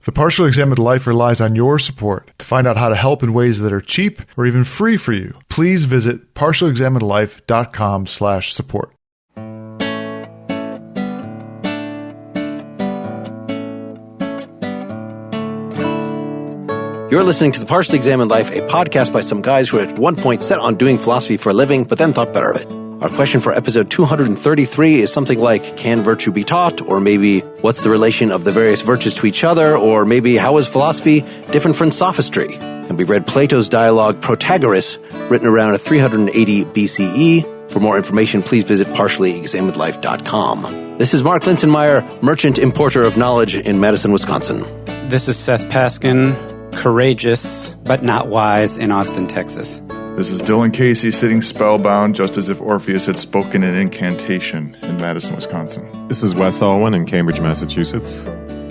The Partially Examined Life relies on your support. To find out how to help in ways that are cheap or even free for you, please visit partiallyexaminedlife.com/support. You're listening to The Partially Examined Life, a podcast by some guys who at one point set on doing philosophy for a living, but then thought better of it. Our question for episode 233 is something like, can virtue be taught? Or maybe, what's the relation of the various virtues to each other? Or maybe, how is philosophy different from sophistry? And we read Plato's dialogue Protagoras, written around 380 BCE. For more information, please visit partiallyexaminedlife.com. This is Mark Linsenmeyer, merchant importer of knowledge in Madison, Wisconsin. This is Seth Paskin, courageous but not wise in Austin, Texas. This is Dylan Casey, sitting spellbound just as if Orpheus had spoken an incantation in Madison, Wisconsin. This is Wes Alwyn in Cambridge, Massachusetts.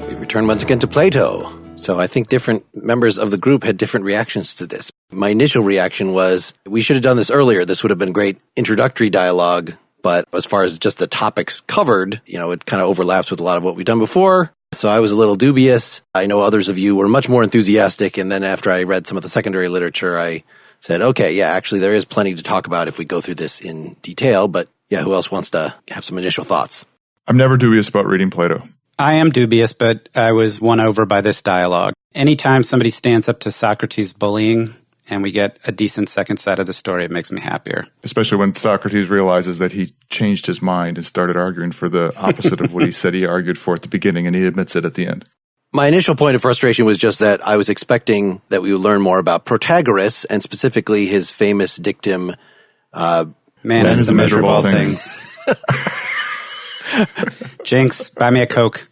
We return once again to Plato. So I think different members of the group had different reactions to this. My initial reaction was, we should have done this earlier. This would have been great introductory dialogue. But as far as just the topics covered, it kind of overlaps with a lot of what we've done before. So I was a little dubious. I know others of you were much more enthusiastic. And then after I read some of the secondary literature, I said, okay, yeah, actually there is plenty to talk about if we go through this in detail. But yeah, who else wants to have some initial thoughts? I'm never dubious about reading Plato. I am dubious, but I was won over by this dialogue. Anytime somebody stands up to Socrates' bullying and we get a decent second side of the story, it makes me happier. Especially when Socrates realizes that he changed his mind and started arguing for the opposite of what he said he argued for at the beginning, and he admits it at the end. My initial point of frustration was just that I was expecting that we would learn more about Protagoras, and specifically his famous dictum, man is the measure of all things. Jinx, buy me a Coke.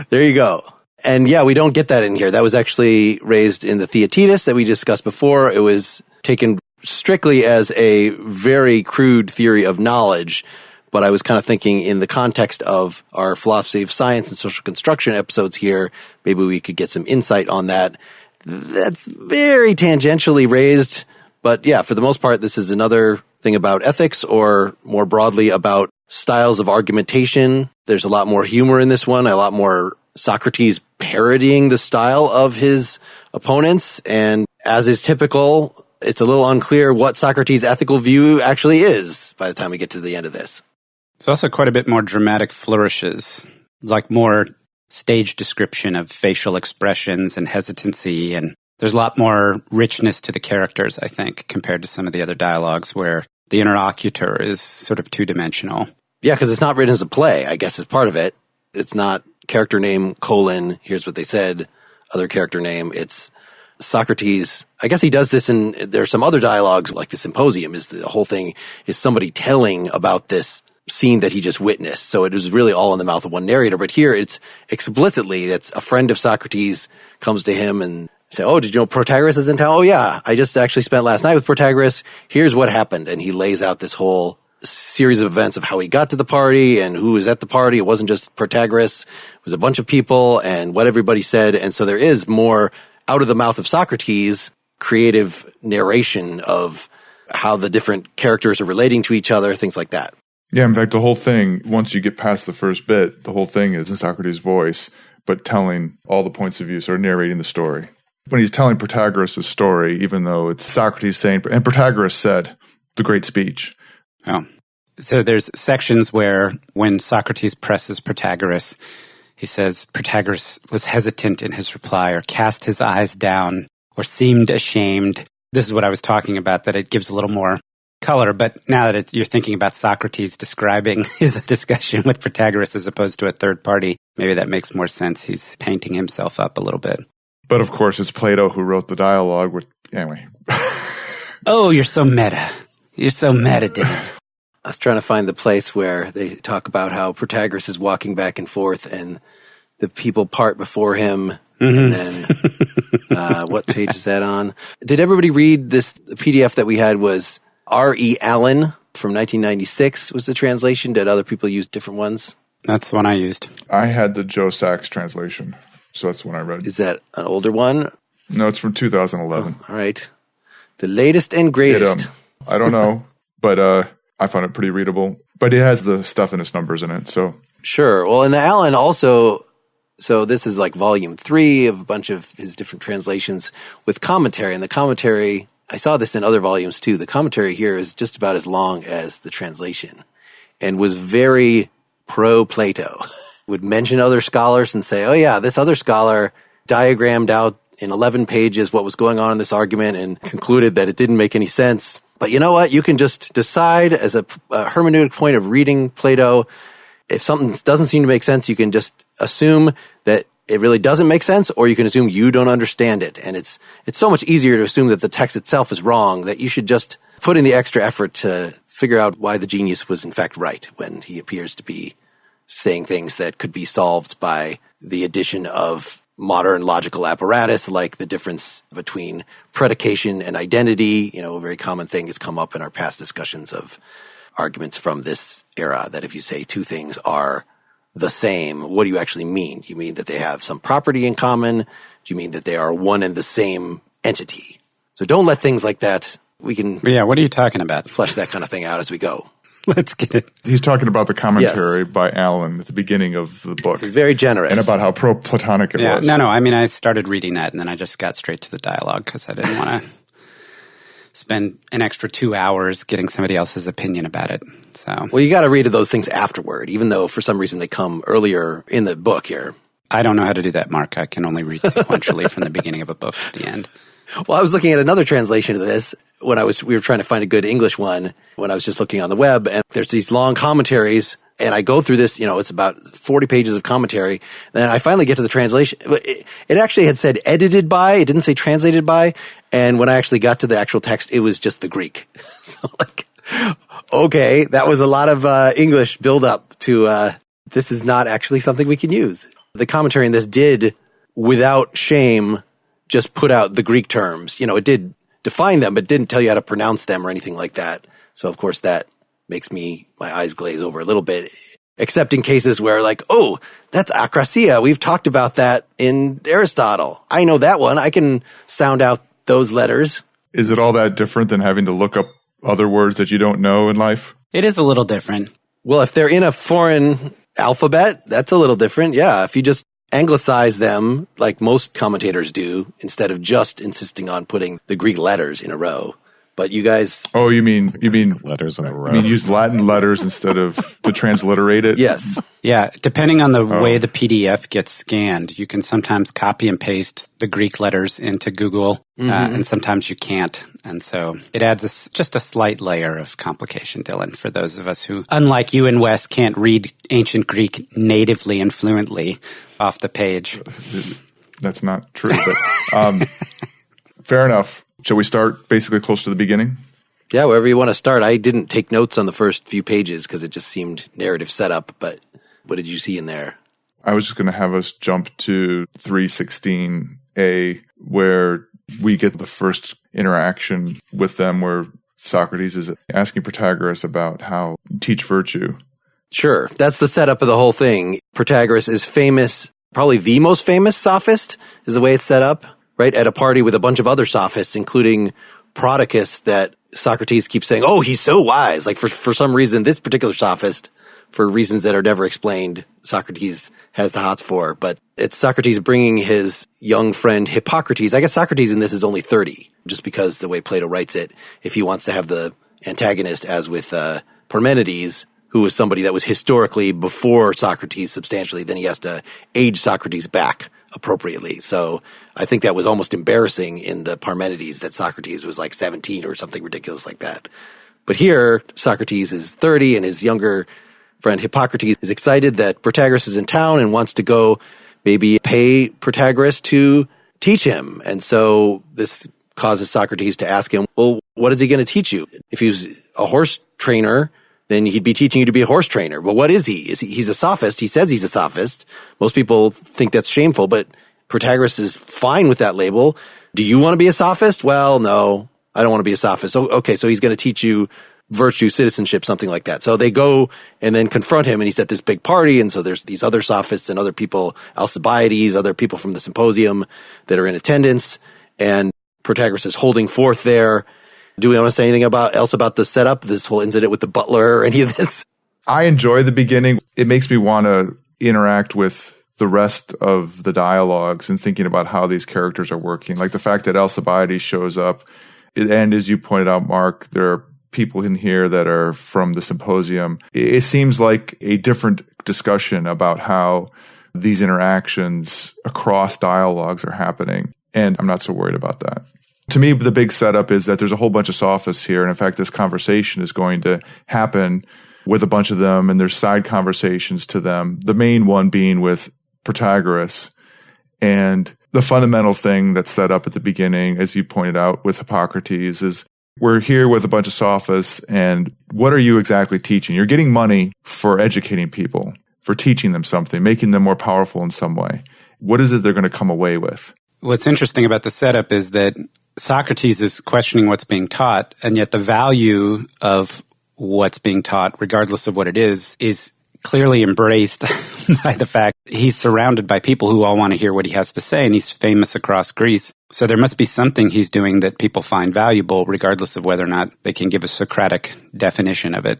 There you go. And yeah, we don't get that in here. That was actually raised in the Theaetetus that we discussed before. It was taken strictly as a very crude theory of knowledge, but I was kind of thinking in the context of our philosophy of science and social construction episodes here, maybe we could get some insight on that. That's very tangentially raised, but yeah, for the most part, this is another thing about ethics, or more broadly about styles of argumentation. There's a lot more humor in this one, a lot more Socrates parodying the style of his opponents, and as is typical, it's a little unclear what Socrates' ethical view actually is by the time we get to the end of this. It's also quite a bit more dramatic flourishes, like more stage description of facial expressions and hesitancy, and there's a lot more richness to the characters, I think, compared to some of the other dialogues where the interlocutor is sort of two-dimensional. Yeah, because it's not written as a play, I guess is part of it. It's not character name, colon, here's what they said, other character name. It's Socrates. I guess he does this there's some other dialogues, like the Symposium, is the whole thing is somebody telling about this scene that he just witnessed. So it is really all in the mouth of one narrator. But here it's explicitly, it's a friend of Socrates comes to him and say, oh, did you know Protagoras is in town? Oh yeah, I just actually spent last night with Protagoras. Here's what happened. And he lays out this whole series of events of how he got to the party and who was at the party. It wasn't just Protagoras. It was a bunch of people and what everybody said. And so there is more out of the mouth of Socrates creative narration of how the different characters are relating to each other, things like that. Yeah, in fact, the whole thing, once you get past the first bit, the whole thing is in Socrates' voice, but telling all the points of view, sort of narrating the story. When he's telling Protagoras' story, even though it's Socrates saying, and Protagoras said the great speech. Oh. So there's sections where when Socrates presses Protagoras, he says Protagoras was hesitant in his reply, or cast his eyes down, or seemed ashamed. This is what I was talking about, that it gives a little more color. But now that you're thinking about Socrates describing his discussion with Protagoras as opposed to a third party, maybe that makes more sense. He's painting himself up a little bit. But of course, it's Plato who wrote the dialogue. Anyway. Oh, you're so meta. You're so meta, Dylan. I was trying to find the place where they talk about how Protagoras is walking back and forth and the people part before him. Mm-hmm. And then, what page is that on? Did everybody read this? The PDF that we had was Ari Allen from 1996 was the translation. Did other people use different ones? That's the one I used. I had the Joe Sachs translation, so that's the one I read. Is that an older one? No, it's from 2011. Oh, all right. The latest and greatest. I don't know, but I found it pretty readable. But it has the stuff and its numbers in it, so. Sure. Well, and Allen also So this is like volume 3 of a bunch of his different translations with commentary. And the commentary, I saw this in other volumes too. The commentary here is just about as long as the translation and was very pro-Plato. Would mention other scholars and say, oh yeah, this other scholar diagrammed out in 11 pages what was going on in this argument and concluded that it didn't make any sense. But you know what? You can just decide as a hermeneutic point of reading Plato, if something doesn't seem to make sense, you can just assume that it really doesn't make sense, or you can assume you don't understand it. And it's so much easier to assume that the text itself is wrong that you should just put in the extra effort to figure out why the genius was in fact right when he appears to be saying things that could be solved by the addition of modern logical apparatus, like the difference between predication and identity. You know, a very common thing has come up in our past discussions of arguments from this era, that if you say two things are the same, what do you actually mean? Do you mean that they have some property in common? Do you mean that they are one and the same entity? So don't let things like that, we can what are you talking about? Flesh that kind of thing out as we go. Let's get it. He's talking about the commentary by Allen at the beginning of the book. He's very generous. And about how pro-Platonic it was. No, I mean, I started reading that and then I just got straight to the dialogue because I didn't want to spend an extra 2 hours getting somebody else's opinion about it. So, well, you got to read those things afterward, even though for some reason they come earlier in the book here. I don't know how to do that, Mark. I can only read sequentially from the beginning of a book to the end. Well, I was looking at another translation of this when we were trying to find a good English one when I was just looking on the web, and there's these long commentaries, and I go through this, it's about 40 pages of commentary. Then I finally get to the translation. It actually had said edited by, it didn't say translated by, and when I actually got to the actual text, it was just the Greek. So okay, that was a lot of English build up to this is not actually something we can use. The commentary in this did, without shame, just put out the Greek terms. It did define them, but didn't tell you how to pronounce them or anything like that. So, of course, that makes my eyes glaze over a little bit, except in cases where that's akrasia. We've talked about that in Aristotle. I know that one. I can sound out those letters. Is it all that different than having to look up other words that you don't know in life? It is a little different. Well, if they're in a foreign alphabet, that's a little different. Yeah, if you just anglicize them like most commentators do, instead of just insisting on putting the Greek letters in a row. But you guys... Oh, you mean letters in a row. You mean use Latin letters instead of to transliterate it? Yes. Yeah, depending on the way the PDF gets scanned, you can sometimes copy and paste the Greek letters into Google, and sometimes you can't. And so it adds just a slight layer of complication, Dylan, for those of us who, unlike you and Wes, can't read ancient Greek natively and fluently off the page. That's not true, but fair enough. Shall we start basically close to the beginning? Yeah, wherever you want to start. I didn't take notes on the first few pages because it just seemed narrative setup, but what did you see in there? I was just going to have us jump to 316a, where we get the first interaction with them, where Socrates is asking Protagoras about how teach virtue. Sure. That's the setup of the whole thing. Protagoras is famous, probably the most famous sophist is the way it's set up. Right, at a party with a bunch of other sophists, including Prodicus, that Socrates keeps saying, oh, he's so wise. For some reason, this particular sophist, for reasons that are never explained, Socrates has the hots for. But it's Socrates bringing his young friend Hippocrates. I guess Socrates in this is only 30, just because the way Plato writes it, if he wants to have the antagonist, as with Parmenides, who was somebody that was historically before Socrates substantially, then he has to age Socrates back appropriately. So I think that was almost embarrassing in the Parmenides that Socrates was 17 or something ridiculous like that. But here, Socrates is 30 and his younger friend Hippocrates is excited that Protagoras is in town and wants to go maybe pay Protagoras to teach him. And so this causes Socrates to ask him, well, what is he going to teach you? If he's a horse trainer, then he'd be teaching you to be a horse trainer. But what is he? He's a sophist. He says he's a sophist. Most people think that's shameful, but Protagoras is fine with that label. Do you want to be a sophist? Well, no, I don't want to be a sophist. Okay, so he's going to teach you virtue, citizenship, something like that. So they go and then confront him, and he's at this big party, and so there's these other sophists and other people, Alcibiades, other people from the symposium that are in attendance, and Protagoras is holding forth there. Do we want to say anything else about the setup, this whole incident with the butler or any of this? I enjoy the beginning. It makes me want to interact with the rest of the dialogues and thinking about how these characters are working. Like the fact that Alcibiades shows up, and as you pointed out, Mark, there are people in here that are from the symposium. It seems like a different discussion about how these interactions across dialogues are happening. And I'm not so worried about that. To me, the big setup is that there's a whole bunch of sophists here. And in fact, this conversation is going to happen with a bunch of them, and there's side conversations to them. The main one being with Protagoras. And the fundamental thing that's set up at the beginning, as you pointed out with Hippocrates, is we're here with a bunch of sophists, and what are you exactly teaching? You're getting money for educating people, for teaching them something, making them more powerful in some way. What is it they're going to come away with? What's interesting about the setup is that Socrates is questioning what's being taught, and yet the value of what's being taught, regardless of what it is clearly embraced by the fact he's surrounded by people who all want to hear what he has to say, and he's famous across Greece. So there must be something he's doing that people find valuable, regardless of whether or not they can give a Socratic definition of it.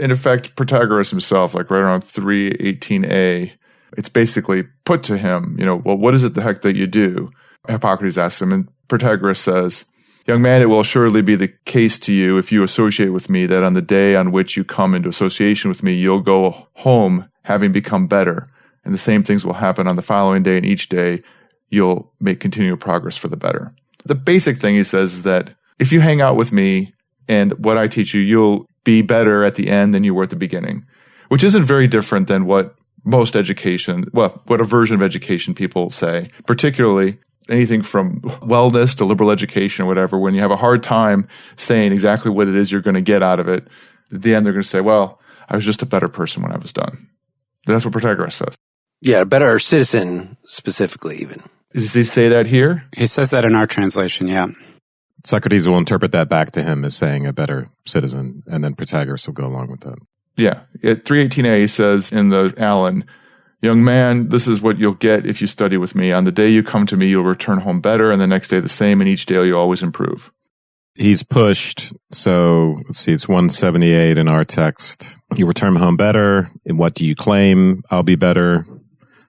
And in fact, Protagoras himself, like right around 318a, it's basically put to him, well, what is it the heck that you do? Hippocrates asks him, and Protagoras says, "Young man, it will assuredly be the case to you if you associate with me that on the day on which you come into association with me, you'll go home having become better. And the same things will happen on the following day, and each day you'll make continual progress for the better." The basic thing he says is that if you hang out with me and what I teach you, you'll be better at the end than you were at the beginning, which isn't very different than what most education, what a version of education people say, particularly anything from wellness to liberal education or whatever. When you have a hard time saying exactly what it is you're going to get out of it, at the end they're going to say, well, I was just a better person when I was done. That's what Protagoras says. Yeah, a better citizen specifically even. Does he say that here? He says that in our translation, yeah. Socrates will interpret that back to him as saying a better citizen, and then Protagoras will go along with that. Yeah. At 318a, he says in the Allen, "Young man, this is what you'll get if you study with me. On the day you come to me, you'll return home better, and the next day the same, and each day you'll always improve." He's pushed. So let's see, it's 178 in our text. You return home better. And what do you claim? I'll be better.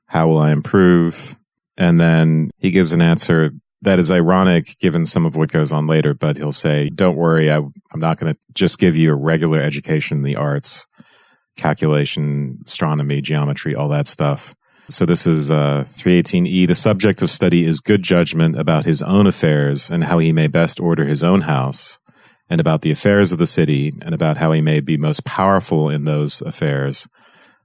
How will I improve? And then he gives an answer that is ironic given some of what goes on later, but he'll say, don't worry, I'm not going to just give you a regular education in the arts, calculation, astronomy, geometry, all that stuff. So this is 318e. The subject of study is good judgment about his own affairs and how he may best order his own house, and about the affairs of the city, and about how he may be most powerful in those affairs,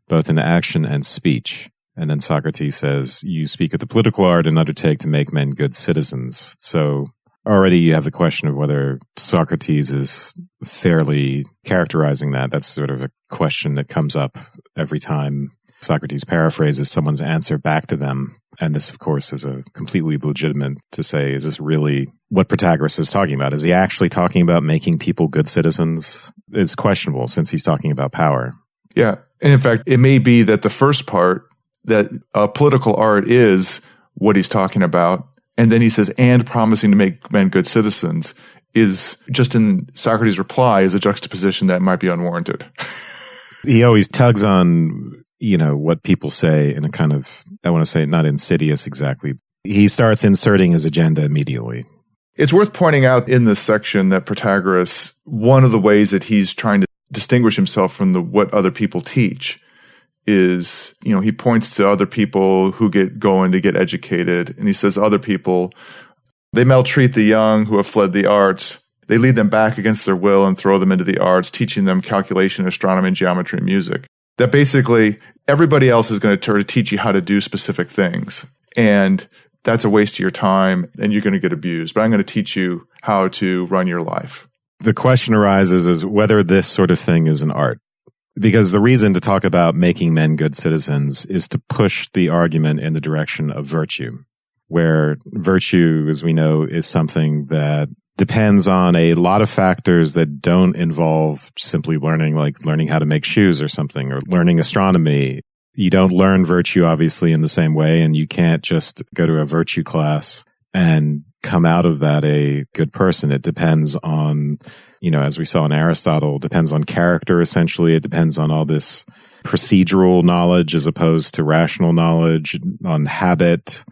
both in action and speech. And then Socrates says, you speak of the political art and undertake to make men good citizens. So already you have the question of whether Socrates is fairly characterizing that. That's sort of a question that comes up every time Socrates paraphrases someone's answer back to them. And this, of course, is a completely legitimate to say, is this really what Protagoras is talking about? Is he actually talking about making people good citizens? It's questionable since he's talking about power. Yeah. And in fact, it may be that the first part, that political art is what he's talking about. And then he says, and promising to make men good citizens is just in Socrates' reply is a juxtaposition that might be unwarranted. He always tugs on, what people say in a kind of, I want to say not insidious exactly. He starts inserting his agenda immediately. It's worth pointing out in this section that Protagoras, one of the ways that he's trying to distinguish himself from what other people teach is, he points to other people who get going to get educated. And he says other people, they maltreat the young who have fled the arts. They lead them back against their will and throw them into the arts, teaching them calculation, astronomy, and geometry and music. That basically everybody else is going to try to teach you how to do specific things. And that's a waste of your time and you're going to get abused. But I'm going to teach you how to run your life. The question arises is whether this sort of thing is an art. Because the reason to talk about making men good citizens is to push the argument in the direction of virtue, where virtue, as we know, is something that depends on a lot of factors that don't involve simply learning, like learning how to make shoes or something, or learning astronomy. You don't learn virtue, obviously, in the same way, and you can't just go to a virtue class and come out of that a good person. It depends on, as we saw in Aristotle, depends on character, essentially. It depends on all this procedural knowledge as opposed to rational knowledge, on habit,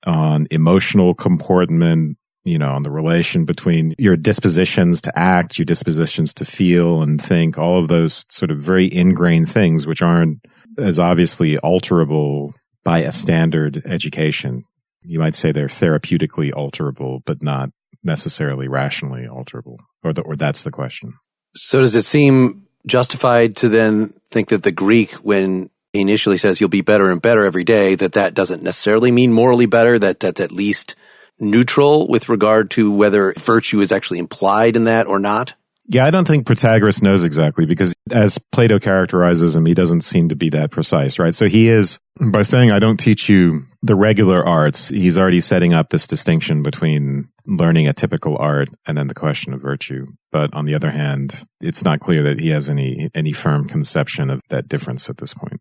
on emotional comportment, on the relation between your dispositions to act, your dispositions to feel and think, all of those sort of very ingrained things, which aren't as obviously alterable by a standard education. You might say they're therapeutically alterable, but not necessarily rationally alterable, or that's the question. So does it seem justified to then think that the Greek, when he initially says you'll be better and better every day, that doesn't necessarily mean morally better, that's at least neutral with regard to whether virtue is actually implied in that or not? Yeah, I don't think Protagoras knows exactly, because as Plato characterizes him, he doesn't seem to be that precise, right? So he is, by saying, I don't teach you the regular arts, he's already setting up this distinction between learning a typical art and then the question of virtue. But on the other hand, it's not clear that he has any firm conception of that difference at this point.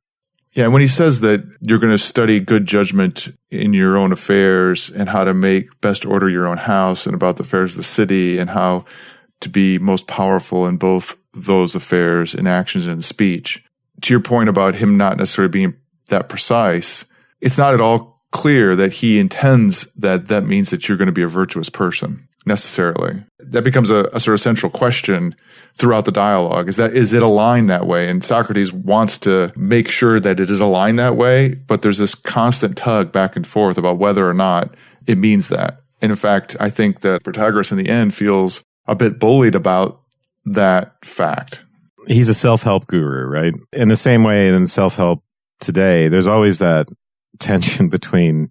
Yeah, when he says that you're going to study good judgment in your own affairs and how to make best order your own house and about the affairs of the city and how to be most powerful in both those affairs in actions and speech, to your point about him not necessarily being that precise, it's not at all clear that he intends that means that you're going to be a virtuous person necessarily. That becomes a sort of central question throughout the dialogue. Is it aligned that way? And Socrates wants to make sure that it is aligned that way, but there's this constant tug back and forth about whether or not it means that. And in fact, I think that Protagoras in the end feels a bit bullied about that fact. He's a self-help guru, right? In the same way in self-help today, there's always that tension between,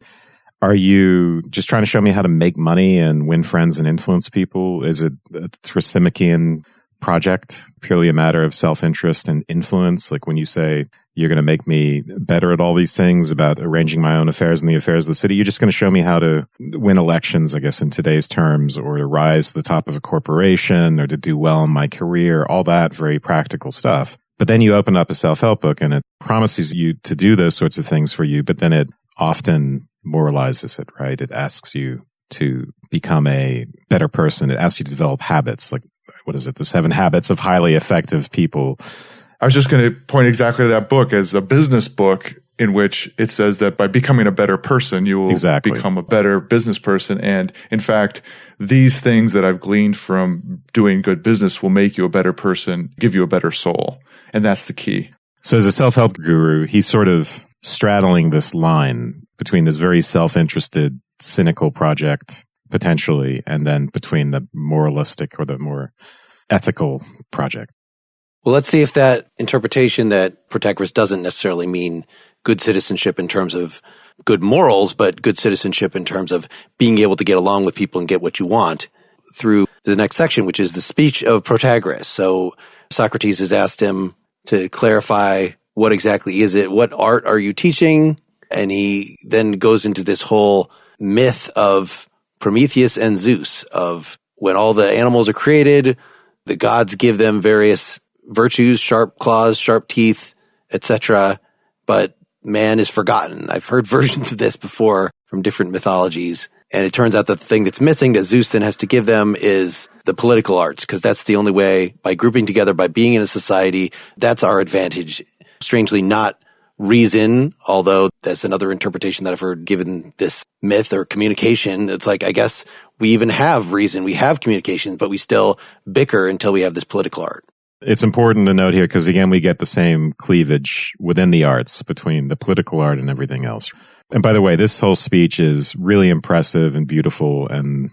are you just trying to show me how to make money and win friends and influence people? Is it a Thrasymacheian project, purely a matter of self-interest and influence? Like when you say you're going to make me better at all these things about arranging my own affairs and the affairs of the city, you're just going to show me how to win elections, I guess, in today's terms, or to rise to the top of a corporation, or to do well in my career, all that very practical stuff. But then you open up a self-help book and it promises you to do those sorts of things for you, but then it often moralizes it, right? It asks you to become a better person. It asks you to develop habits, like, what is it? The 7 Habits of Highly Effective People. I was just going to point exactly to that book as a business book in which it says that by becoming a better person, you will become a better business person. And in fact, these things that I've gleaned from doing good business will make you a better person, give you a better soul. And that's the key. So as a self-help guru, he's sort of straddling this line between this very self-interested, cynical project, potentially, and then between the moralistic or the more ethical project. Well, let's see if that interpretation that Protagoras doesn't necessarily mean good citizenship in terms of good morals, but good citizenship in terms of being able to get along with people and get what you want, through the next section, which is the speech of Protagoras. So Socrates has asked him to clarify what exactly is it, what art are you teaching? And he then goes into this whole myth of Prometheus and Zeus, of when all the animals are created, the gods give them various virtues, sharp claws, sharp teeth, etc., but man is forgotten. I've heard versions of this before from different mythologies, and it turns out the thing that's missing that Zeus then has to give them is the political arts, because that's the only way, by grouping together, by being in a society, that's our advantage. Strangely, not reason, although that's another interpretation that I've heard given this myth or communication. It's like, I guess we even have reason, we have communication, but we still bicker until we have this political art. It's important to note here, because again, we get the same cleavage within the arts between the political art and everything else. And by the way, this whole speech is really impressive and beautiful, and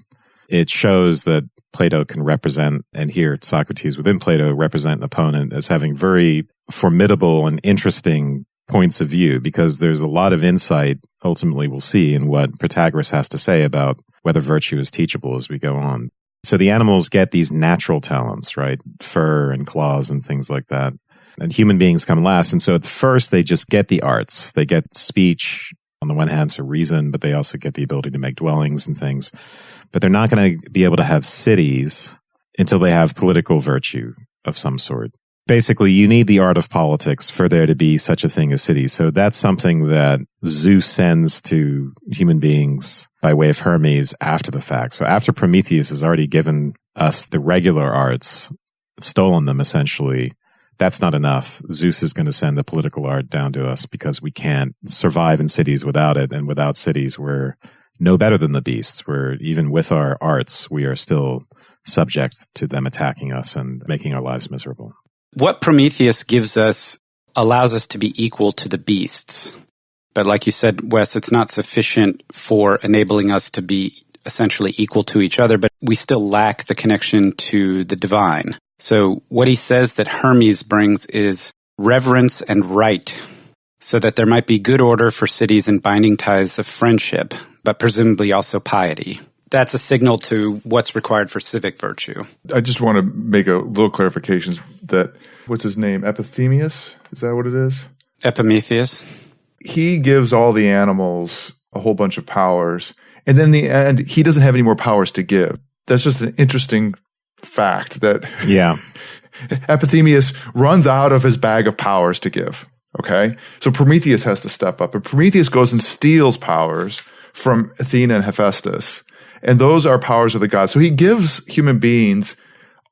it shows that Plato can represent, and here Socrates within Plato represent an opponent as having very formidable and interesting points of view, because there's a lot of insight, ultimately we'll see, in what Protagoras has to say about whether virtue is teachable as we go on. So the animals get these natural talents, right? Fur and claws and things like that. And human beings come last. And so at first they just get the arts. They get speech, on the one hand, so reason, but they also get the ability to make dwellings and things. But they're not going to be able to have cities until they have political virtue of some sort. Basically, you need the art of politics for there to be such a thing as cities. So that's something that Zeus sends to human beings by way of Hermes after the fact. So after Prometheus has already given us the regular arts, stolen them essentially, that's not enough. Zeus is going to send the political art down to us because we can't survive in cities without it. And without cities, we're no better than the beasts. We're, even with our arts, we are still subject to them attacking us and making our lives miserable. What Prometheus gives us allows us to be equal to the beasts. But like you said, Wes, it's not sufficient for enabling us to be essentially equal to each other, but we still lack the connection to the divine. So what he says that Hermes brings is reverence and right, so that there might be good order for cities and binding ties of friendship, but presumably also piety. That's a signal to what's required for civic virtue. I just want to make a little clarification that, what's his name? Epidemias? Is that what it is? Epimetheus. He gives all the animals a whole bunch of powers, and then in the end, he doesn't have any more powers to give. That's just an interesting fact that Epidemias runs out of his bag of powers to give. Okay? So Prometheus has to step up, and Prometheus goes and steals powers from Athena and Hephaestus. And those are powers of the gods. So he gives human beings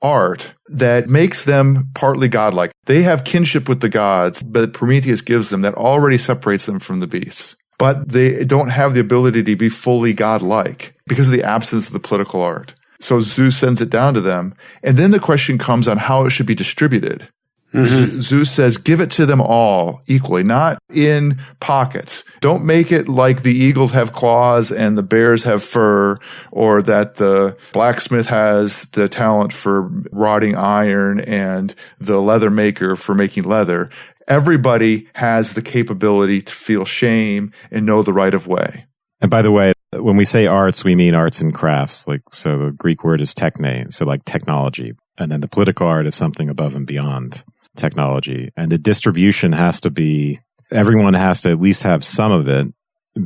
art that makes them partly godlike. They have kinship with the gods, but Prometheus gives them that already separates them from the beasts. But they don't have the ability to be fully godlike because of the absence of the political art. So Zeus sends it down to them. And then the question comes on how it should be distributed. Mm-hmm. Zeus says, give it to them all equally, not in pockets. Don't make it like the eagles have claws and the bears have fur, or that the blacksmith has the talent for rotting iron and the leather maker for making leather. Everybody has the capability to feel shame and know the right of way. And by the way, when we say arts, we mean arts and crafts. Like, so the Greek word is techne, so like technology. And then the political art is something above and beyond technology. And the distribution has to be, everyone has to at least have some of it,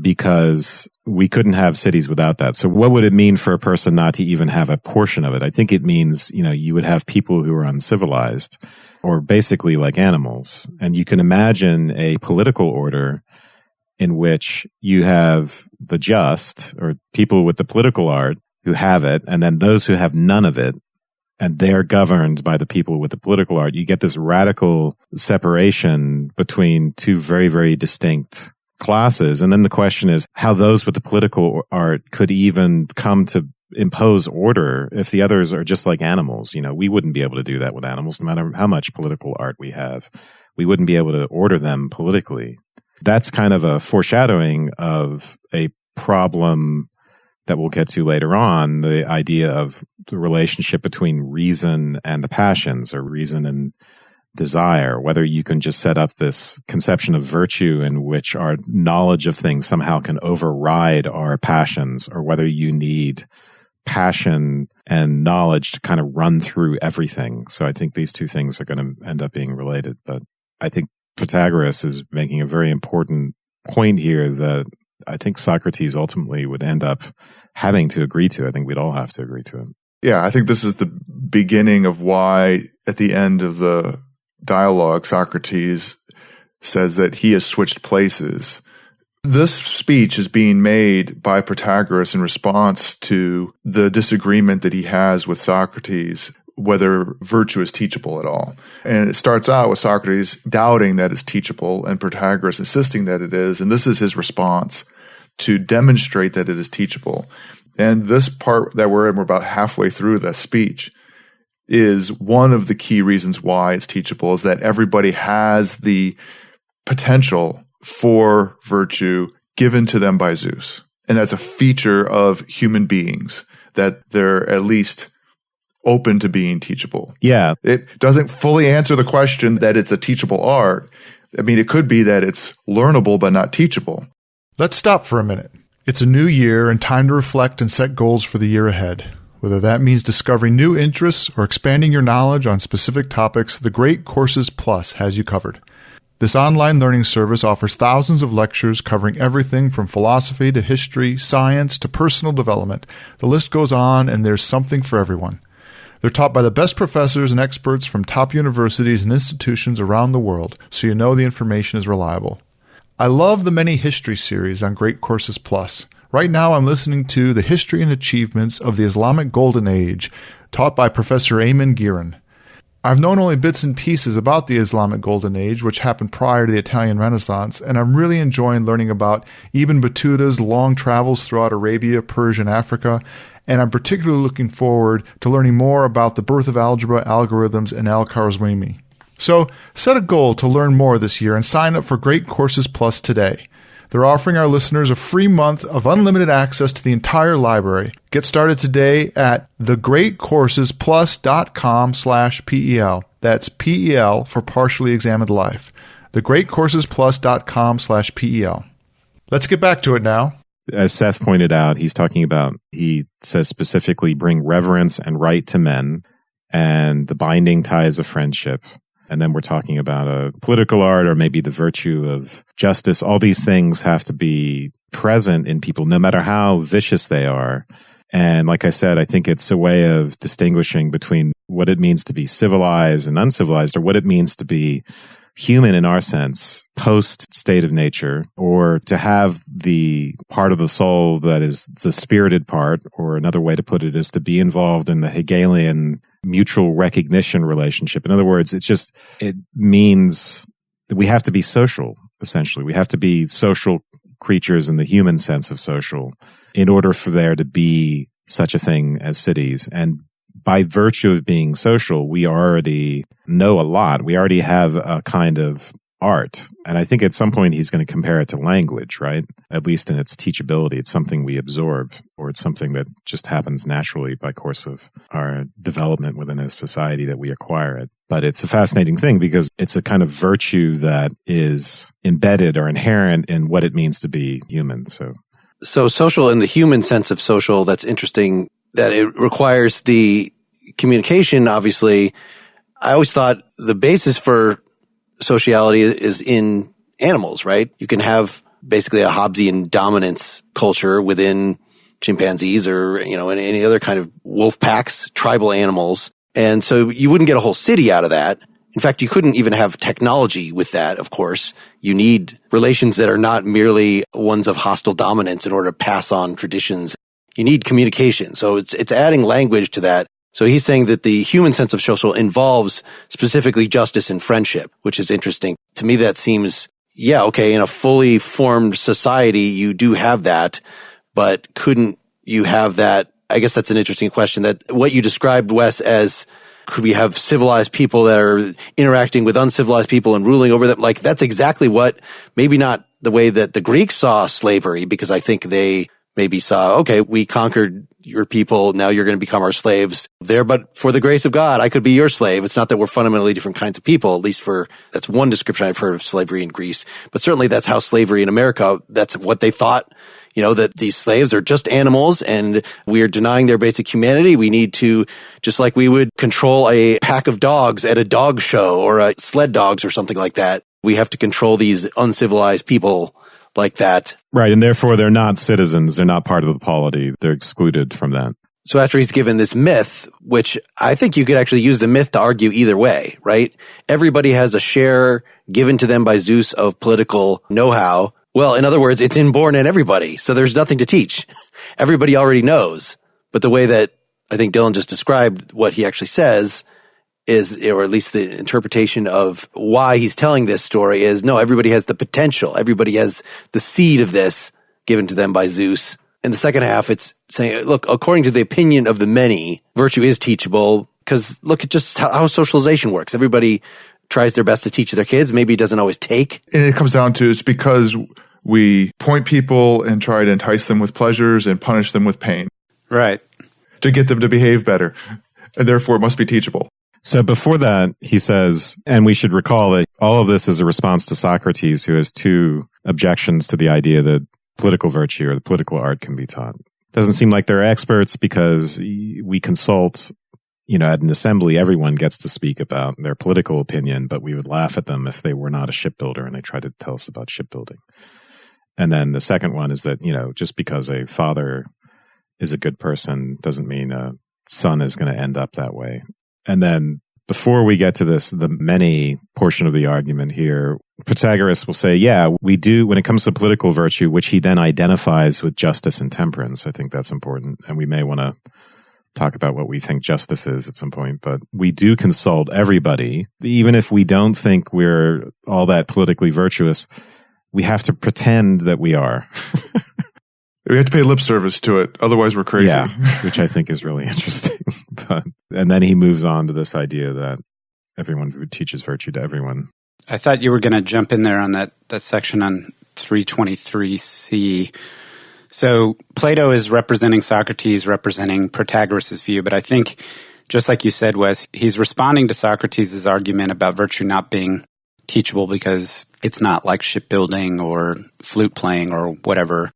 because we couldn't have cities without that. So what would it mean for a person not to even have a portion of it? I think it means, you would have people who are uncivilized, or basically like animals. And you can imagine a political order in which you have the just, or people with the political art who have it, and then those who have none of it, and they're governed by the people with the political art. You get this radical separation between two very, very distinct classes. And then the question is how those with the political art could even come to impose order if the others are just like animals. We wouldn't be able to do that with animals, no matter how much political art we have. We wouldn't be able to order them politically. That's kind of a foreshadowing of a problem that we'll get to later on, the idea of the relationship between reason and the passions, or reason and desire, whether you can just set up this conception of virtue in which our knowledge of things somehow can override our passions, or whether you need passion and knowledge to kind of run through everything. So I think these two things are going to end up being related. But I think Protagoras is making a very important point here that I think Socrates ultimately would end up having to agree to. I think we'd all have to agree to it. Yeah, I think this is the beginning of why at the end of the dialogue, Socrates says that he has switched places. This speech is being made by Protagoras in response to the disagreement that he has with Socrates, whether virtue is teachable at all. And it starts out with Socrates doubting that it's teachable and Protagoras insisting that it is. And this is his response to demonstrate that it is teachable. And this part that we're in, we're about halfway through the speech, is one of the key reasons why it's teachable, is that everybody has the potential for virtue given to them by Zeus. And that's a feature of human beings, that they're at least open to being teachable. Yeah. It doesn't fully answer the question that it's a teachable art. I mean, it could be that it's learnable but not teachable. Let's stop for a minute. It's a new year and time to reflect and set goals for the year ahead. Whether that means discovering new interests or expanding your knowledge on specific topics, the Great Courses Plus has you covered. This online learning service offers thousands of lectures covering everything from philosophy to history, science to personal development. The list goes on, and there's something for everyone. They're taught by the best professors and experts from top universities and institutions around the world, so you know the information is reliable. I love the many history series on Great Courses Plus. Right now I'm listening to The History and Achievements of the Islamic Golden Age, taught by Professor Ayman Giran. I've known only bits and pieces about the Islamic Golden Age, which happened prior to the Italian Renaissance, and I'm really enjoying learning about Ibn Battuta's long travels throughout Arabia, Persia, and Africa, and I'm particularly looking forward to learning more about the birth of algebra, algorithms, and Al-Khwarizmi. So set a goal to learn more this year and sign up for Great Courses Plus today. They're offering our listeners a free month of unlimited access to the entire library. Get started today at thegreatcoursesplus.com/PEL. That's PEL for partially examined life. thegreatcoursesplus.com/PEL. Let's get back to it now. As Seth pointed out, he says specifically, bring reverence and right to men and the binding ties of friendship. And then we're talking about a political art or maybe the virtue of justice. All these things have to be present in people, no matter how vicious they are. And like I said, I think it's a way of distinguishing between what it means to be civilized and uncivilized, or what it means to be human in our sense, post state of nature, or to have the part of the soul that is the spirited part, or another way to put it is to be involved in the Hegelian mutual recognition relationship. In other words, it means that we have to be social, essentially. We have to be social creatures in the human sense of social in order for there to be such a thing as cities. And by virtue of being social, we already know a lot. We already have a kind of art. And I think at some point he's going to compare it to language, right? At least in its teachability. It's something we absorb, or it's something that just happens naturally by course of our development within a society that we acquire it. But it's a fascinating thing because it's a kind of virtue that is embedded or inherent in what it means to be human. So social in the human sense of social, that's interesting that it requires the communication, obviously. I always thought the basis for sociality is in animals, right? You can have basically a Hobbesian dominance culture within chimpanzees or, in any other kind of wolf packs, tribal animals. And so you wouldn't get a whole city out of that. In fact, you couldn't even have technology with that, of course. You need relations that are not merely ones of hostile dominance in order to pass on traditions. You need communication. So it's adding language to that. So he's saying that the human sense of social involves specifically justice and friendship, which is interesting. To me, that seems, in a fully formed society, you do have that, but couldn't you have that? I guess that's an interesting question, that what you described, Wes, as could we have civilized people that are interacting with uncivilized people and ruling over them? Like, that's exactly what, maybe not the way that the Greeks saw slavery, because I think they maybe saw, okay, we conquered your people, now you're going to become our slaves there, but for the grace of God, I could be your slave. It's not that we're fundamentally different kinds of people, at least that's one description I've heard of slavery in Greece, but certainly that's how slavery in America, that's what they thought, that these slaves are just animals and we are denying their basic humanity. We need to, just like we would control a pack of dogs at a dog show or a sled dogs or something like that, we have to control these uncivilized people like that. Right, and therefore they're not citizens. They're not part of the polity. They're excluded from that. So after he's given this myth, which I think you could actually use the myth to argue either way, right? Everybody has a share given to them by Zeus of political know-how. Well, in other words, it's inborn in everybody, so there's nothing to teach. Everybody already knows. But the way that I think Dylan just described what he actually says is, or at least the interpretation of why he's telling this story is, no, everybody has the potential. Everybody has the seed of this given to them by Zeus. In the second half, it's saying, look, according to the opinion of the many, virtue is teachable because look at just how socialization works. Everybody tries their best to teach their kids. Maybe it doesn't always take. And it comes down to, it's because we point people and try to entice them with pleasures and punish them with pain. Right. To get them to behave better. And therefore, it must be teachable. So before that, he says, and we should recall that all of this is a response to Socrates, who has two objections to the idea that political virtue or the political art can be taught. Doesn't seem like they're experts because we consult, at an assembly, everyone gets to speak about their political opinion, but we would laugh at them if they were not a shipbuilder and they tried to tell us about shipbuilding. And then the second one is that, just because a father is a good person doesn't mean a son is going to end up that way. And then before we get to this, the many portion of the argument here, Protagoras will say, yeah, we do, when it comes to political virtue, which he then identifies with justice and temperance. I think that's important. And we may want to talk about what we think justice is at some point, but we do consult everybody. Even if we don't think we're all that politically virtuous, we have to pretend that we are. We have to pay lip service to it. Otherwise, we're crazy. Yeah, which I think is really interesting. And then he moves on to this idea that everyone teaches virtue to everyone. I thought you were going to jump in there on that section on 323C. So Plato is representing Socrates, representing Protagoras' view, but I think, just like you said, Wes, he's responding to Socrates' argument about virtue not being teachable because it's not like shipbuilding or flute playing or whatever,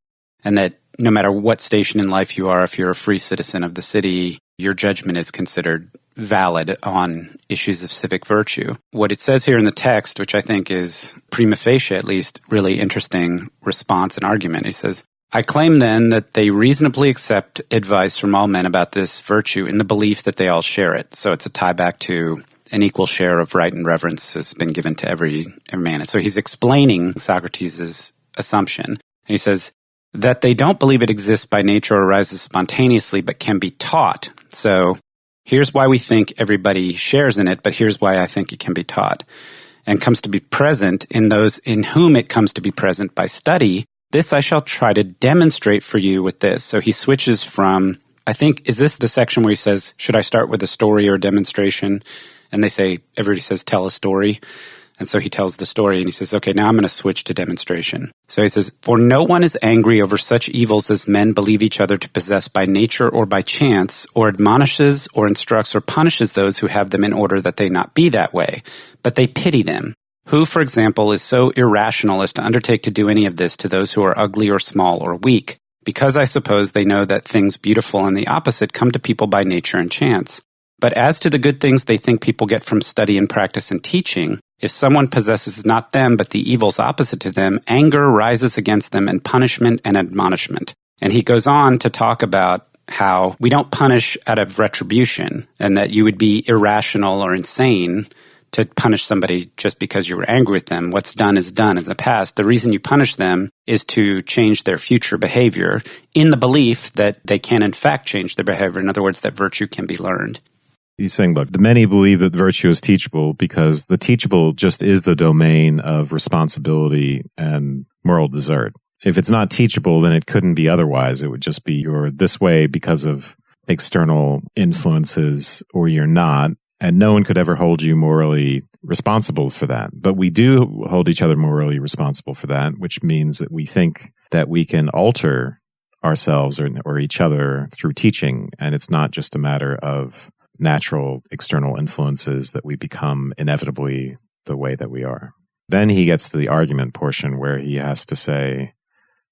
and that no matter what station in life you are, if you're a free citizen of the city, your judgment is considered valid on issues of civic virtue. What it says here in the text, which I think is prima facie at least really interesting response and argument, he says, I claim then that they reasonably accept advice from all men about this virtue in the belief that they all share it. So it's a tie back to an equal share of right and reverence has been given to every man. And so he's explaining Socrates' assumption. And he says that they don't believe it exists by nature or arises spontaneously, but can be taught. So here's why we think everybody shares in it, but here's why I think it can be taught and comes to be present in those in whom it comes to be present by study. This I shall try to demonstrate for you with this. So he switches from, I think, is this the section where he says, should I start with a story or a demonstration? And everybody says, tell a story. And so he tells the story and he says, okay, now I'm going to switch to demonstration. So he says, for no one is angry over such evils as men believe each other to possess by nature or by chance, or admonishes or instructs or punishes those who have them in order that they not be that way, but they pity them. Who, for example, is so irrational as to undertake to do any of this to those who are ugly or small or weak, because I suppose they know that things beautiful and the opposite come to people by nature and chance. But as to the good things they think people get from study and practice and teaching, if someone possesses not them but the evils opposite to them, anger rises against them and punishment and admonishment. And he goes on to talk about how we don't punish out of retribution and that you would be irrational or insane to punish somebody just because you were angry with them. What's done is done in the past. The reason you punish them is to change their future behavior in the belief that they can in fact change their behavior. In other words, that virtue can be learned. He's saying, look, the many believe that virtue is teachable because the teachable just is the domain of responsibility and moral desert. If it's not teachable, then it couldn't be otherwise. It would just be you're this way because of external influences or you're not. And no one could ever hold you morally responsible for that. But we do hold each other morally responsible for that, which means that we think that we can alter ourselves or each other through teaching. And it's not just a matter of natural external influences that we become inevitably the way that we are. Then he gets to the argument portion where he has to say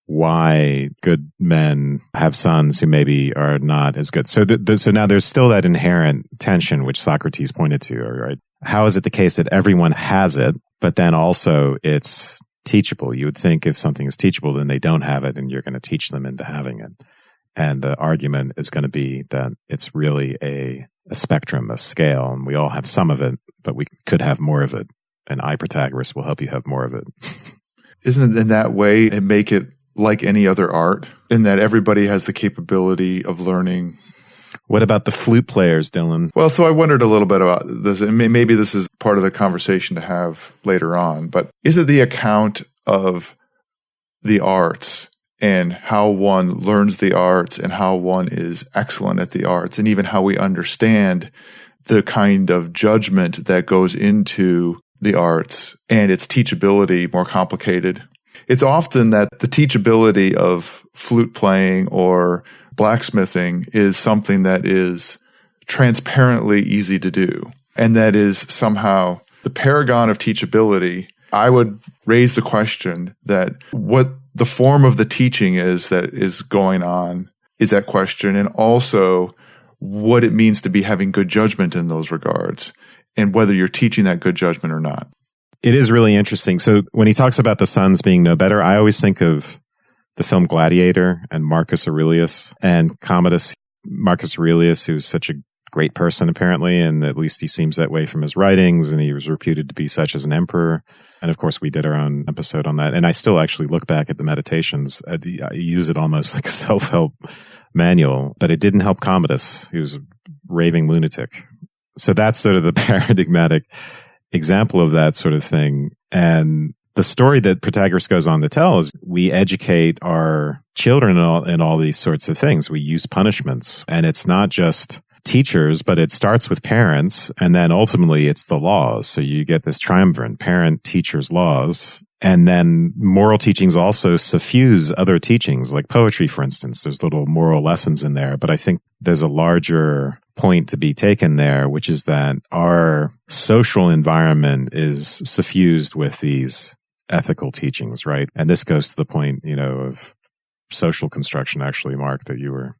why good men have sons who maybe are not as good. So now there's still that inherent tension which Socrates pointed to, right? How is it the case that everyone has it, but then also it's teachable? You would think if something is teachable, then they don't have it and you're going to teach them into having it. And the argument is going to be that it's really a spectrum, a scale, and we all have some of it, but we could have more of it. And I, Protagoras, will help you have more of it. Isn't it in that way it make it like any other art, in that everybody has the capability of learning? What about the flute players, Dylan? Well, so I wondered a little bit about this, and maybe this is part of the conversation to have later on, but is it the account of the arts and how one learns the arts and how one is excellent at the arts, and even how we understand the kind of judgment that goes into the arts and its teachability more complicated? It's often that the teachability of flute playing or blacksmithing is something that is transparently easy to do, and that is somehow the paragon of teachability. I would raise the question that what the form of the teaching is that is going on is that question, and also what it means to be having good judgment in those regards, and whether you're teaching that good judgment or not. It is really interesting. So when he talks about the sons being no better, I always think of the film Gladiator and Marcus Aurelius and Commodus Marcus Aurelius, who's such a great person apparently, and at least he seems that way from his writings, and he was reputed to be such as an emperor. And of course, we did our own episode on that. And I still actually look back at the meditations. I use it almost like a self-help manual, but it didn't help Commodus. He was a raving lunatic. So that's sort of the paradigmatic example of that sort of thing. And the story that Protagoras goes on to tell is we educate our children in all these sorts of things. We use punishments, and it's not just teachers, but it starts with parents, and then ultimately it's the laws. So you get this triumvirate, parent, teachers, laws. And then moral teachings also suffuse other teachings, like poetry, for instance. There's little moral lessons in there. But I think there's a larger point to be taken there, which is that our social environment is suffused with these ethical teachings, right? And this goes to the point, of social construction, actually, Mark, that you were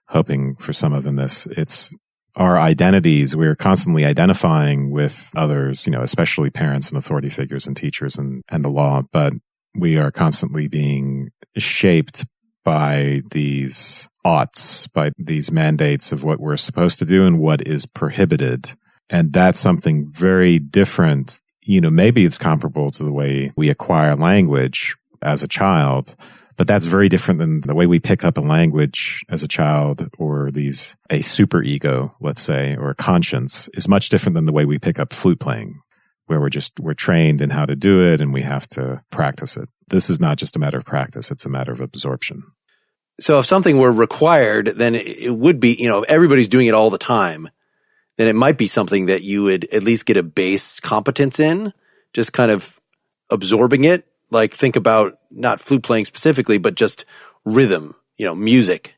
hoping for some of in this. It's our identities. We're constantly identifying with others, especially parents and authority figures and teachers and the law, but we are constantly being shaped by these oughts, by these mandates of what we're supposed to do and what is prohibited. And that's something very different. Maybe it's comparable to the way we acquire language as a child, but that's very different than the way we pick up a language as a child, or a superego, let's say, or a conscience is much different than the way we pick up flute playing, where we're trained in how to do it and we have to practice it. This is not just a matter of practice, it's a matter of absorption. So if something were required, then it would be, if everybody's doing it all the time, then it might be something that you would at least get a base competence in, just kind of absorbing it. Like think about not flute playing specifically, but just rhythm, music,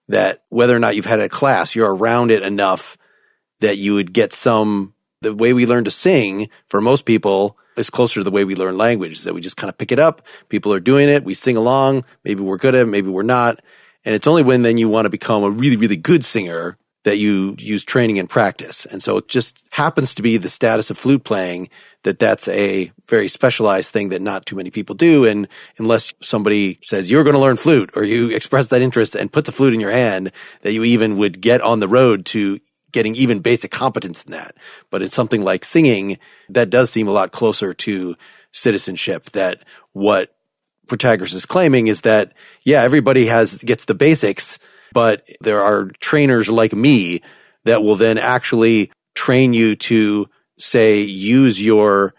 that whether or not you've had a class, you're around it enough that you would get the way we learn to sing for most people is closer to the way we learn language, that we just kind of pick it up. People are doing it. We sing along. Maybe we're good at it. Maybe we're not. And it's only when then you want to become a really, really good singer that you use training and practice. And so it just happens to be the status of flute playing that's a very specialized thing that not too many people do. And unless somebody says you're going to learn flute, or you express that interest and put the flute in your hand, that you even would get on the road to getting even basic competence in that. But it's something like singing that does seem a lot closer to citizenship, that what Protagoras is claiming is that, everybody gets the basics, but there are trainers like me that will then actually train you to, say, use your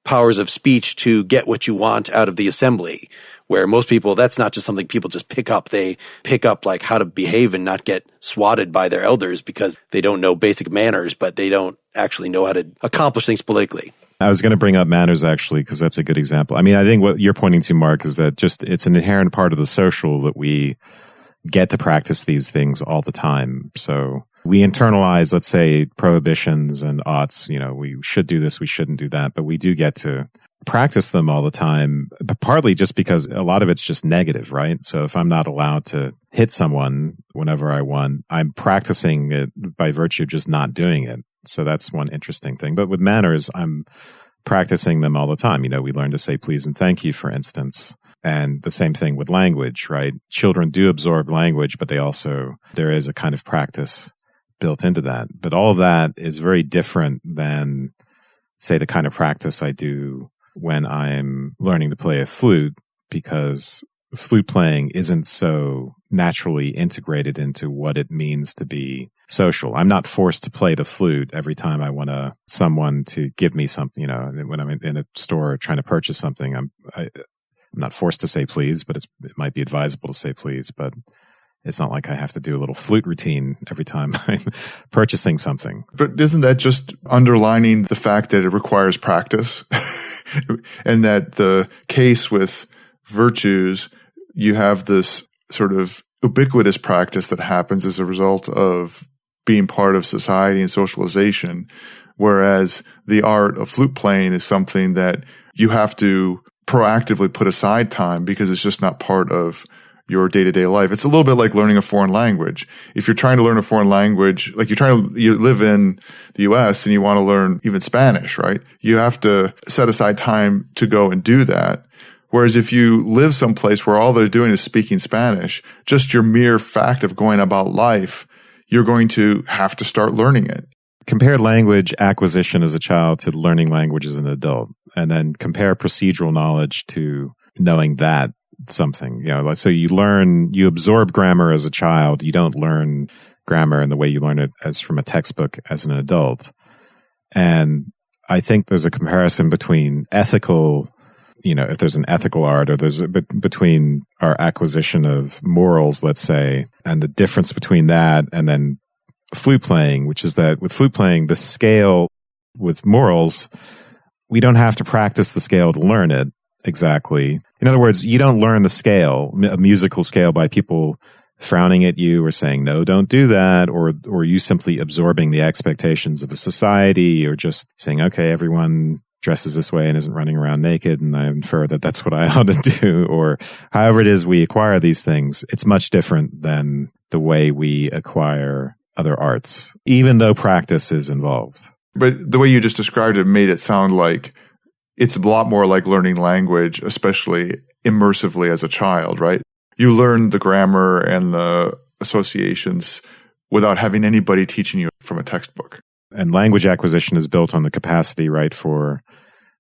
powers of speech to get what you want out of the assembly, where most people, that's not just something people just pick up. They pick up like how to behave and not get swatted by their elders because they don't know basic manners, but they don't actually know how to accomplish things politically. I was going to bring up manners, actually, because that's a good example. I mean, I think what you're pointing to, Mark, is that it's an inherent part of the social that we get to practice these things all the time. So we internalize, let's say, prohibitions and oughts. We should do this, we shouldn't do that, but we do get to practice them all the time, but partly just because a lot of it's just negative, right? So if I'm not allowed to hit someone whenever I want, I'm practicing it by virtue of just not doing it. So that's one interesting thing. But with manners, I'm practicing them all the time. We learn to say please and thank you, for instance. And the same thing with language, right? Children do absorb language, but there is a kind of practice built into that. But all of that is very different than, say, the kind of practice I do when I'm learning to play a flute, because flute playing isn't so naturally integrated into what it means to be social. I'm not forced to play the flute every time I want someone to give me something. When I'm in a store trying to purchase something, I'm not forced to say please, but it might be advisable to say please. But it's not like I have to do a little flute routine every time I'm purchasing something. But isn't that just underlining the fact that it requires practice? And that the case with virtues, you have this sort of ubiquitous practice that happens as a result of being part of society and socialization, whereas the art of flute playing is something that you have to proactively put aside time because it's just not part of your day-to-day life. It's a little bit like learning a foreign language. If you're trying to learn a foreign language, like you live in the US and you want to learn even Spanish, right? You have to set aside time to go and do that. Whereas if you live someplace where all they're doing is speaking Spanish, just your mere fact of going about life, you're going to have to start learning it. Compare language acquisition as a child to learning language as an adult, and then compare procedural knowledge to knowing that something. So you absorb grammar as a child. You don't learn grammar in the way you learn it as from a textbook as an adult. And I think there's a comparison between ethical, if there's an ethical art, or there's between our acquisition of morals, let's say, and the difference between that and then flute playing, which is that with flute playing, the scale with morals, we don't have to practice the scale to learn it exactly. In other words, you don't learn the scale, a musical scale, by people frowning at you or saying, no, don't do that, or you simply absorbing the expectations of a society, or just saying, okay, everyone dresses this way and isn't running around naked, and I infer that that's what I ought to do, or however it is we acquire these things. It's much different than the way we acquire other arts, even though practice is involved. But the way you just described it made it sound like it's a lot more like learning language, especially immersively as a child, right? You learn the grammar and the associations without having anybody teaching you from a textbook. And language acquisition is built on the capacity, right, for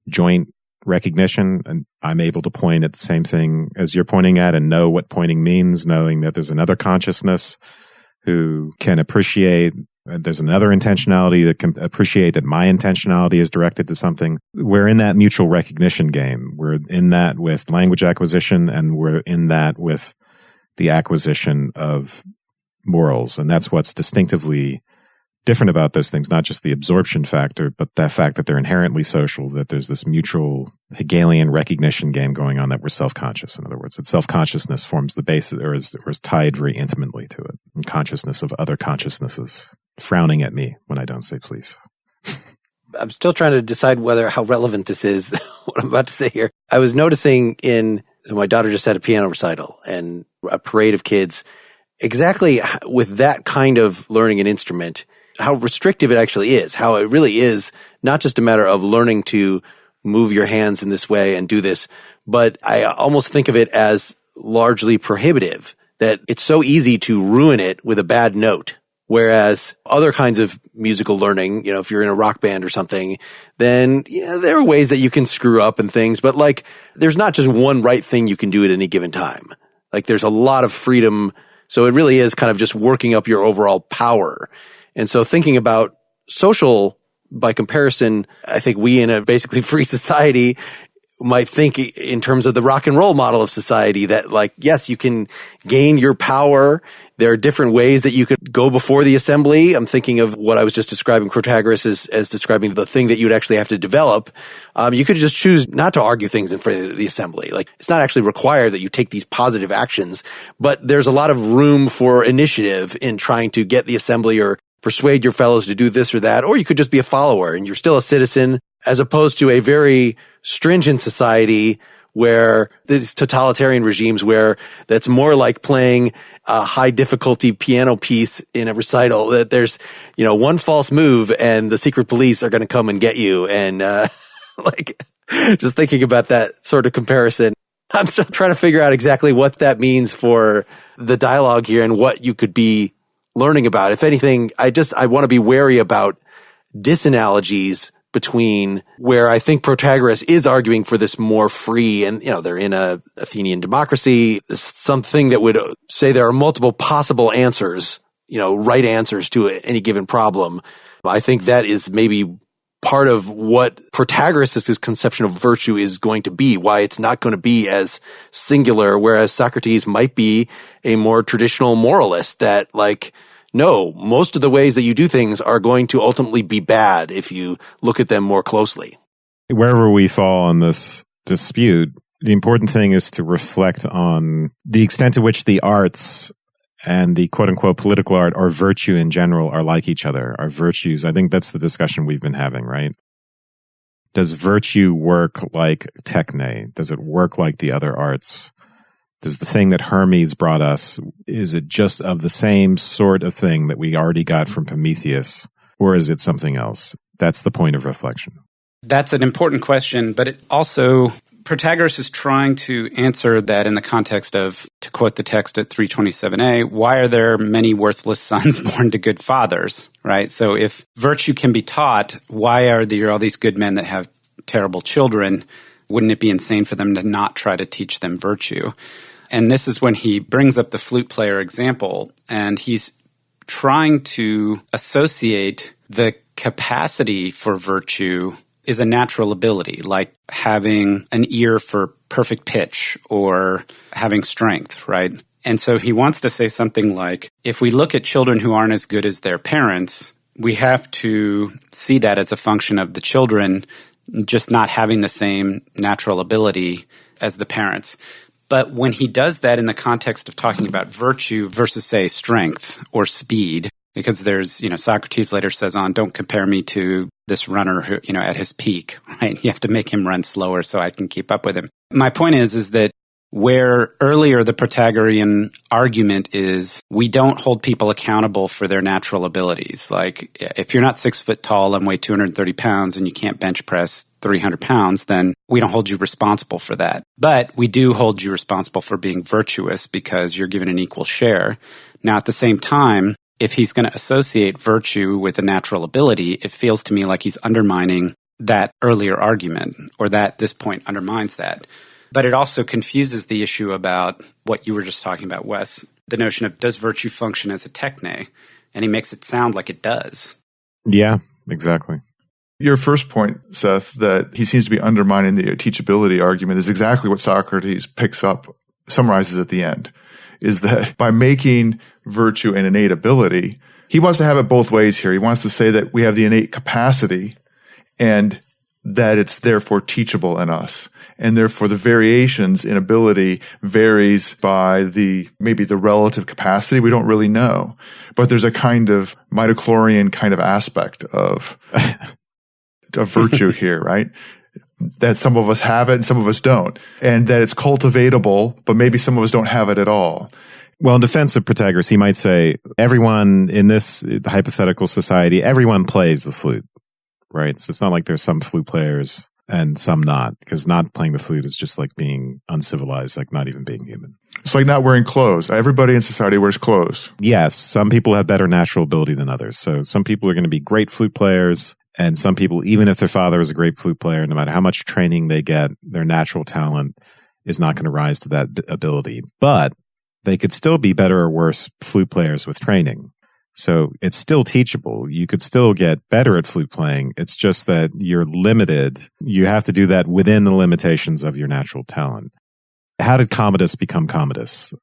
joint recognition. And I'm able to point at the same thing as you're pointing at and know what pointing means, knowing that there's another consciousness who can appreciate, there's another intentionality that can appreciate that my intentionality is directed to something. We're in that mutual recognition game. We're in that with language acquisition, and we're in that with the acquisition of morals. And that's what's distinctively different about those things, not just the absorption factor, but the fact that they're inherently social, that there's this mutual Hegelian recognition game going on, that we're self-conscious. In other words, that self-consciousness forms the basis, or is tied very intimately to it. And consciousness of other consciousnesses frowning at me when I don't say please. I'm still trying to decide how relevant this is, what I'm about to say here. I was noticing so my daughter just had a piano recital and a parade of kids, exactly with that kind of learning an instrument, how restrictive it actually is, how it really is not just a matter of learning to move your hands in this way and do this, but I almost think of it as largely prohibitive, that it's so easy to ruin it with a bad note. Whereas other kinds of musical learning, if you're in a rock band or something, then there are ways that you can screw up and things, but there's not just one right thing you can do at any given time. There's a lot of freedom. So it really is kind of just working up your overall power. And so thinking about social, by comparison, I think we in a basically free society might think in terms of the rock and roll model of society that yes, you can gain your power. There are different ways that you could go before the assembly. I'm thinking of what I was just describing Protagoras as describing the thing that you'd actually have to develop. You could just choose not to argue things in front of the assembly. It's not actually required that you take these positive actions, but there's a lot of room for initiative in trying to get the assembly or persuade your fellows to do this or that, or you could just be a follower and you're still a citizen, as opposed to a very stringent society where these totalitarian regimes where that's more like playing a high difficulty piano piece in a recital, that there's, one false move and the secret police are going to come and get you. And, just thinking about that sort of comparison, I'm still trying to figure out exactly what that means for the dialogue here and what you could be learning about. If anything, I want to be wary about disanalogies between where I think Protagoras is arguing for this more free, and they're in a Athenian democracy, something that would say there are multiple possible answers, right answers to any given problem. I think that is maybe part of what Protagoras' conception of virtue is going to be, why it's not going to be as singular, whereas Socrates might be a more traditional moralist that no, most of the ways that you do things are going to ultimately be bad if you look at them more closely. Wherever we fall on this dispute, the important thing is to reflect on the extent to which the arts and the quote-unquote political art or virtue in general are like each other, are virtues. I think that's the discussion we've been having, right? Does virtue work like techne? Does it work like the other arts? Does the thing that Hermes brought us, is it just of the same sort of thing that we already got from Prometheus, or is it something else? That's the point of reflection. That's an important question, but it also Protagoras is trying to answer that in the context of, to quote the text at 327a, why are there many worthless sons born to good fathers, right? So if virtue can be taught, why are there all these good men that have terrible children? Wouldn't it be insane for them to not try to teach them virtue? And this is when he brings up the flute player example, and he's trying to associate the capacity for virtue is a natural ability, like having an ear for perfect pitch or having strength, right? And so he wants to say something like, if we look at children who aren't as good as their parents, we have to see that as a function of the children just not having the same natural ability as the parents. But when he does that in the context of talking about virtue versus, say, strength or speed, because there's, Socrates later says don't compare me to this runner who, at his peak, right? You have to make him run slower so I can keep up with him. My point is that where earlier the Protagorean argument is we don't hold people accountable for their natural abilities. Like if you're not 6 foot tall and weigh 230 pounds and you can't bench press 300 pounds, then we don't hold you responsible for that. But we do hold you responsible for being virtuous because you're given an equal share. Now, at the same time, if he's going to associate virtue with a natural ability, it feels to me like he's undermining that earlier argument, or that this point undermines that. But it also confuses the issue about what you were just talking about, Wes, the notion of does virtue function as a techne? And he makes it sound like it does. Yeah, exactly. Your first point, Seth, that he seems to be undermining the teachability argument is exactly what Socrates summarizes at the end, is that by making virtue an innate ability, he wants to have it both ways here. He wants to say that we have the innate capacity and that it's therefore teachable in us. And therefore the variations in ability varies by maybe the relative capacity. We don't really know. But there's a kind of midichlorian kind of aspect of virtue here, right? That some of us have it and some of us don't. And that it's cultivatable, but maybe some of us don't have it at all. Well, in defense of Protagoras, he might say everyone in this hypothetical society, everyone plays the flute, right? So it's not like there's some flute players and some not, because not playing the flute is just like being uncivilized, like not even being human. It's like not wearing clothes. Everybody in society wears clothes. Yes, some people have better natural ability than others. So some people are going to be great flute players, and some people, even if their father is a great flute player, no matter how much training they get, their natural talent is not going to rise to that ability. But they could still be better or worse flute players with training. So it's still teachable. You could still get better at flute playing. It's just that you're limited. You have to do that within the limitations of your natural talent. How did Commodus become Commodus?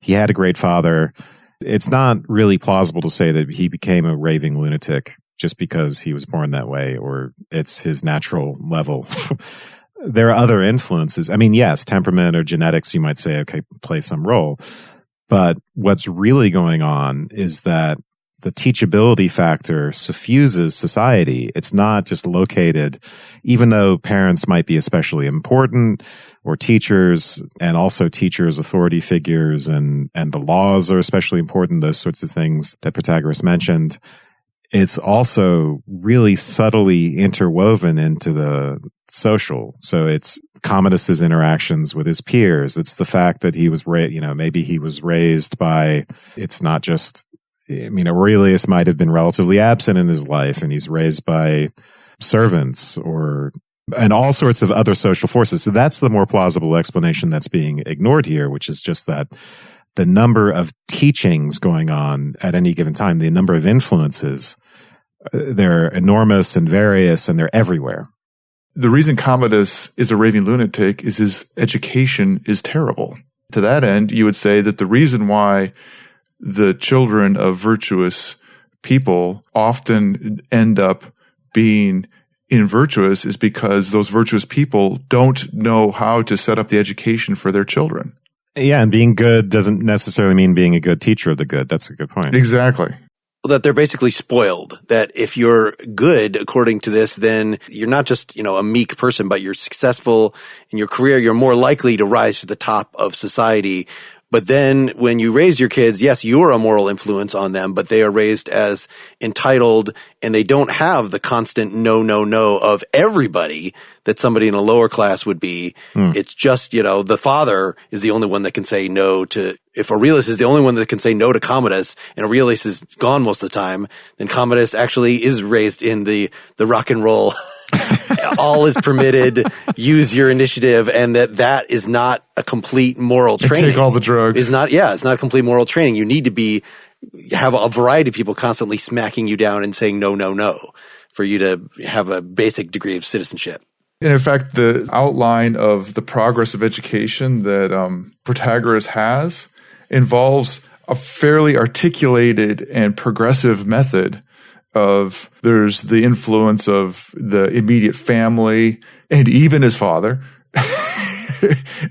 He had a great father. It's not really plausible to say that he became a raving lunatic just because he was born that way, or it's his natural level. There are other influences. I mean, yes, temperament or genetics, you might say, okay, play some role. But what's really going on is that the teachability factor suffuses society. It's not just located, even though parents might be especially important, or teachers, and also teachers, authority figures, and the laws are especially important, those sorts of things that Protagoras mentioned. It's also really subtly interwoven into the social. So it's Commodus's interactions with his peers. It's the fact that he was maybe he was raised by, it's not just, Aurelius might have been relatively absent in his life, and he's raised by servants and all sorts of other social forces. So that's the more plausible explanation that's being ignored here, which is just that the number of teachings going on at any given time, the number of influences, they're enormous and various, and they're everywhere. The reason Commodus is a raving lunatic is his education is terrible. To that end, you would say that the reason why the children of virtuous people often end up being invirtuous is because those virtuous people don't know how to set up the education for their children. Yeah, and being good doesn't necessarily mean being a good teacher of the good. That's a good point. Exactly. Well, that they're basically spoiled. That if you're good, according to this, then you're not just, a meek person, but you're successful in your career. You're more likely to rise to the top of society. But then when you raise your kids, yes, you're a moral influence on them, but they are raised as entitled, and they don't have the constant no, no, no of everybody that somebody in a lower class would be. It's just, the father is the only one that can say no to, if Aurelius is the only one that can say no to Commodus, and Aurelius is gone most of the time, then Commodus actually is raised in the rock and roll, all is permitted, use your initiative, and that is not a complete moral training. Take all the drugs. It's not a complete moral training. You need to have a variety of people constantly smacking you down and saying no, no, no for you to have a basic degree of citizenship. And in fact, the outline of the progress of education that Protagoras has involves a fairly articulated and progressive method of there's the influence of the immediate family and even his father.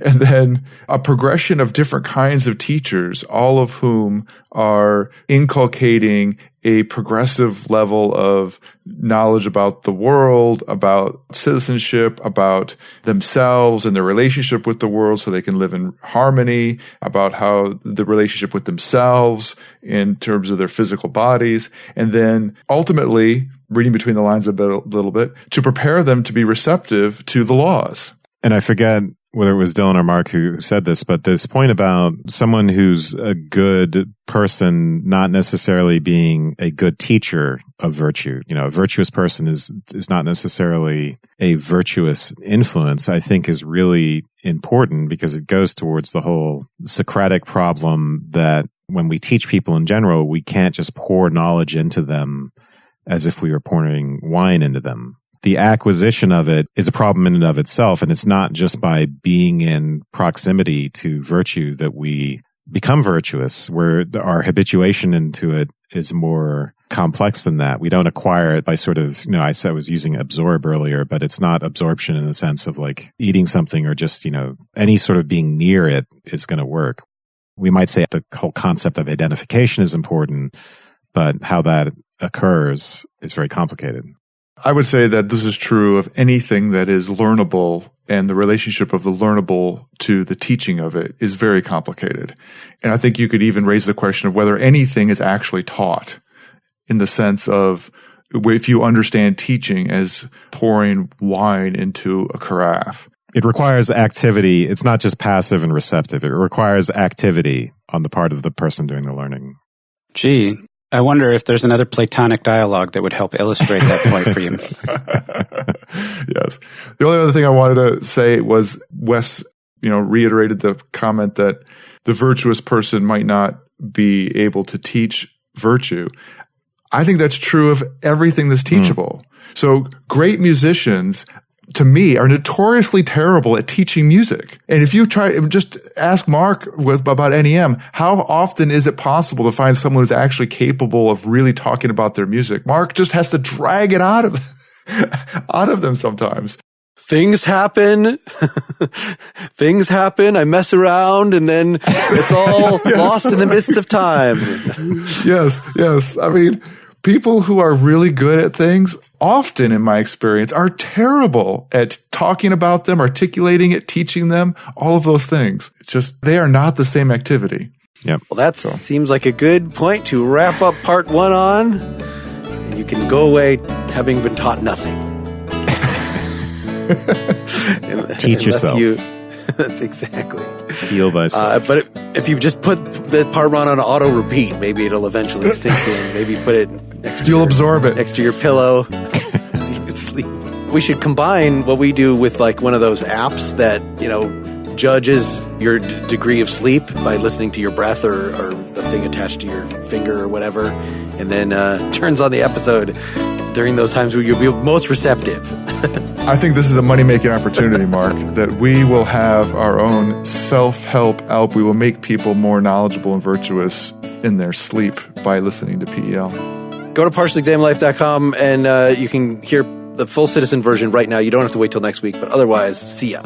And then a progression of different kinds of teachers, all of whom are inculcating a progressive level of knowledge about the world, about citizenship, about themselves and their relationship with the world so they can live in harmony, about how the relationship with themselves in terms of their physical bodies, and then ultimately, reading between the lines a little bit, to prepare them to be receptive to the laws. And I forget whether it was Dylan or Mark who said this, but this point about someone who's a good person not necessarily being a good teacher of virtue. A virtuous person is not necessarily a virtuous influence, I think is really important because it goes towards the whole Socratic problem that when we teach people in general, we can't just pour knowledge into them as if we were pouring wine into them. The acquisition of it is a problem in and of itself, and it's not just by being in proximity to virtue that we become virtuous, where our habituation into it is more complex than that. We don't acquire it by sort of, I said I was using absorb earlier, but it's not absorption in the sense of like eating something or just, any sort of being near it is going to work. We might say the whole concept of identification is important, but how that occurs is very complicated. I would say that this is true of anything that is learnable, and the relationship of the learnable to the teaching of it is very complicated. And I think you could even raise the question of whether anything is actually taught, in the sense of if you understand teaching as pouring wine into a carafe. It requires activity. It's not just passive and receptive. It requires activity on the part of the person doing the learning. Gee, I wonder if there's another Platonic dialogue that would help illustrate that point for you. Yes. The only other thing I wanted to say was Wes, reiterated the comment that the virtuous person might not be able to teach virtue. I think that's true of everything that's teachable. So great musicians, to me, are notoriously terrible at teaching music. And if you just ask Mark about NEM, how often is it possible to find someone who's actually capable of really talking about their music? Mark just has to drag it out of them sometimes. Things happen. Things happen. I mess around and then it's all lost in the mists of time. Yes. I mean, people who are really good at things often, in my experience, are terrible at talking about them, articulating it, teaching them, all of those things. It's just, they are not the same activity. Yep. Well, that seems like a good point to wrap up part 1 on. And you can go away having been taught nothing. Teach yourself. That's exactly. Heal thyself. But if you just put the part 1 on auto repeat, maybe it'll eventually sink in. Maybe put it absorb it next to your pillow as you sleep. We should combine what we do with like one of those apps that judges your degree of sleep by listening to your breath or the thing attached to your finger or whatever, and then turns on the episode during those times where you'll be most receptive. I think this is a money-making opportunity, Mark, that we will have our own self-help app. We will make people more knowledgeable and virtuous in their sleep by listening to PEL. Go to partialexamlife.com and you can hear the full citizen version right now. You don't have to wait till next week, but otherwise, see ya.